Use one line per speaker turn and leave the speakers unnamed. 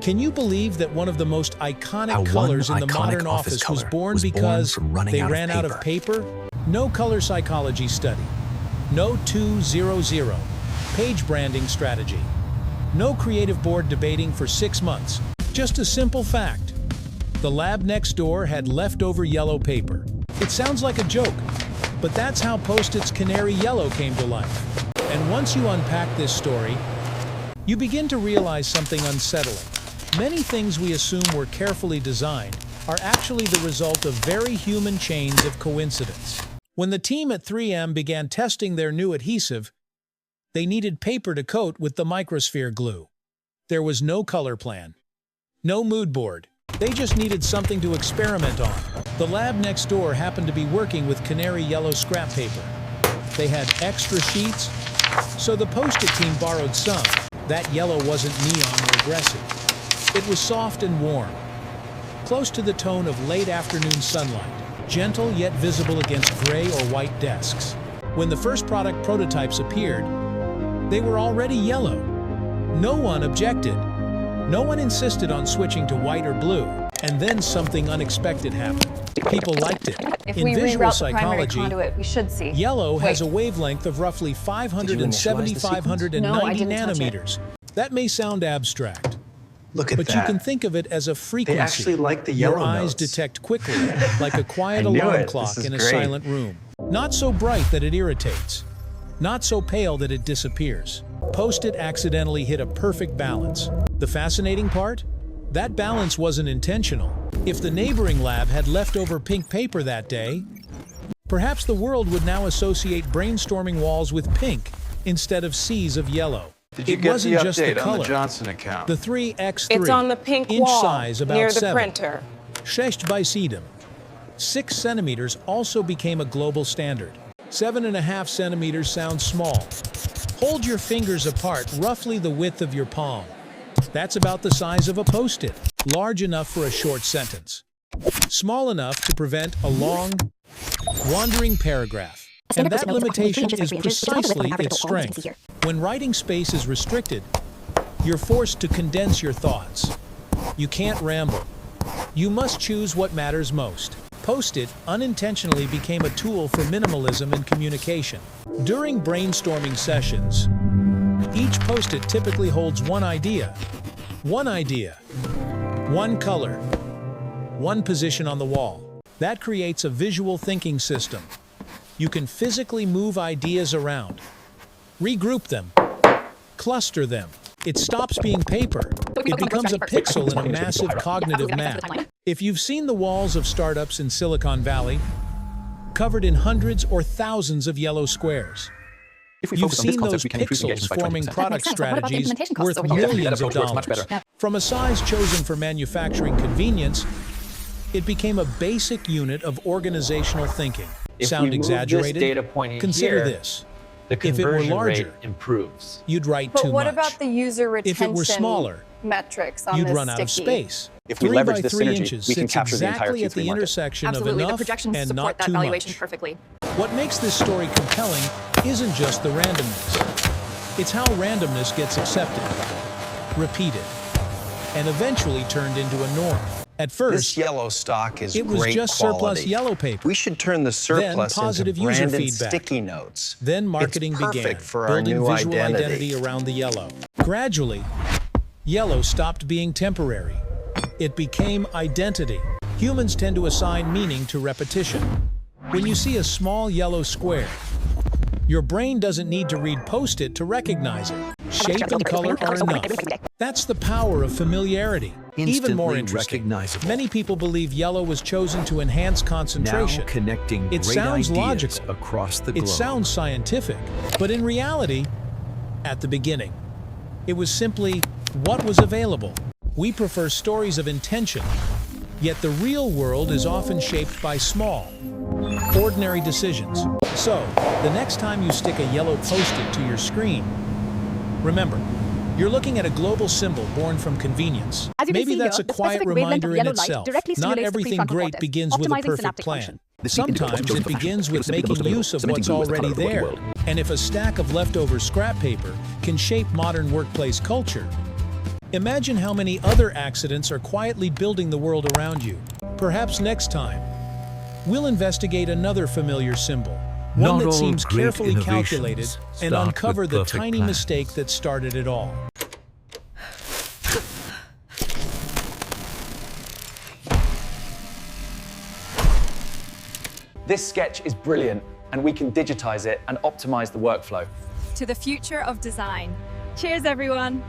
Can you believe that one of the most iconic colors in the modern office was born because they ran out of paper? No color psychology study. No 200 page branding strategy. No creative board debating for 6 months. Just a simple fact. The lab next door had leftover yellow paper. It sounds like a joke, but that's how Post-its Canary Yellow came to life. And once you unpack this story, you begin to realize something unsettling. Many things we assume were carefully designed are actually the result of very human chains of coincidence. When the team at 3M began testing their new adhesive, they needed paper to coat with the microsphere glue. There was no color plan, no mood board. They just needed something to experiment on. The lab next door happened to be working with canary yellow scrap paper. They had extra sheets, so the Post-it team borrowed some. That yellow wasn't neon or aggressive. It was soft and warm, close to the tone of late afternoon sunlight, gentle yet visible against gray or white desks. When the first product prototypes appeared, they were already yellow. No one objected. No one insisted on switching to white or blue. And then something unexpected happened. People liked it. In visual psychology, yellow has a wavelength of roughly 570 to 590 nanometers. That may sound abstract.
Look at
but
that.
you can think of it as a frequency.
They actually like the yellow
Your eyes
notes.
detect quickly, like a quiet alarm clock in a silent room. Not so bright that it irritates. Not so pale that it disappears. Post-it accidentally hit a perfect balance. The fascinating part? That balance wasn't intentional. If the neighboring lab had leftover pink paper that day, perhaps the world would now associate brainstorming walls with pink instead of seas of yellow.
Did you
It
get
wasn't
the
just the
update on
color.
the Johnson account?
The 3x3
It's on the pink
inch
wall
size about
near the
7.
printer.
6 by 7. 6 centimeters also became a global standard. 7.5 centimeters sounds small. Hold your fingers apart, roughly the width of your palm. That's about the size of a Post-it, large enough for a short sentence, small enough to prevent a long, wandering paragraph. And that limitation is precisely its strength. When writing space is restricted, you're forced to condense your thoughts. You can't ramble. You must choose what matters most. Post-it unintentionally became a tool for minimalism and communication. During brainstorming sessions, each Post-it typically holds one idea, one color, one position on the wall. That creates a visual thinking system. You can physically move ideas around, regroup them, cluster them. It stops being paper. It becomes a pixel in a massive cognitive map. If you've seen the walls of startups in Silicon Valley, covered in hundreds or thousands of yellow squares, you've seen those pixels forming product strategies worth millions of dollars. From a size chosen for manufacturing convenience, it became a basic unit of organizational thinking. Sound exaggerated? Consider this.
The conversion
larger,
rate improves.
You'd write
But
too
what
much.
about the user retention
If it were smaller,
metrics on
you'd
this
run out of
sticky?
space.
If we
3
leverage
by
this
3
synergy,
inches
we can
sits
capture the entire
exactly at
Q3
the
market.
intersection
Absolutely,
of
the
enough
projections
and
support
not
that
too
valuation
much.
perfectly.
What makes this story compelling isn't just the randomness. It's how randomness gets accepted, repeated, and eventually turned into a norm. At
This
first,
yellow stock is
it was
great
just
quality.
surplus yellow paper.
We should turn the surplus
positive
into
user
branded
feedback.
sticky notes.
Then marketing
It's
began,
perfect for our
building
new
visual
identity.
identity around the yellow. Gradually, yellow stopped being temporary. It became identity. Humans tend to assign meaning to repetition. When you see a small yellow square, your brain doesn't need to read Post-it to recognize it. Shape and color are enough. That's the power of familiarity. Even more interesting, many people believe yellow was chosen to enhance concentration.
Now connecting
It
great
sounds
ideas
logical.
across the globe.
It sounds scientific, but in reality, at the beginning, it was simply what was available. We prefer stories of intention, yet the real world is often shaped by small, ordinary decisions. So, the next time you stick a yellow Post-it to your screen, remember, you're looking at a global symbol born from convenience. Maybe that's a quiet reminder in itself. Not everything great begins with a perfect plan. Sometimes it begins with making use of what's already there. And if a stack of leftover scrap paper can shape modern workplace culture, Imagine how many other accidents are quietly building the world around you. Perhaps next time, we'll investigate another familiar symbol, one that seems carefully calculated, and uncover the tiny mistake that started it all.
This sketch is brilliant, and we can digitize it and optimize the workflow.
To the future of design. Cheers, everyone.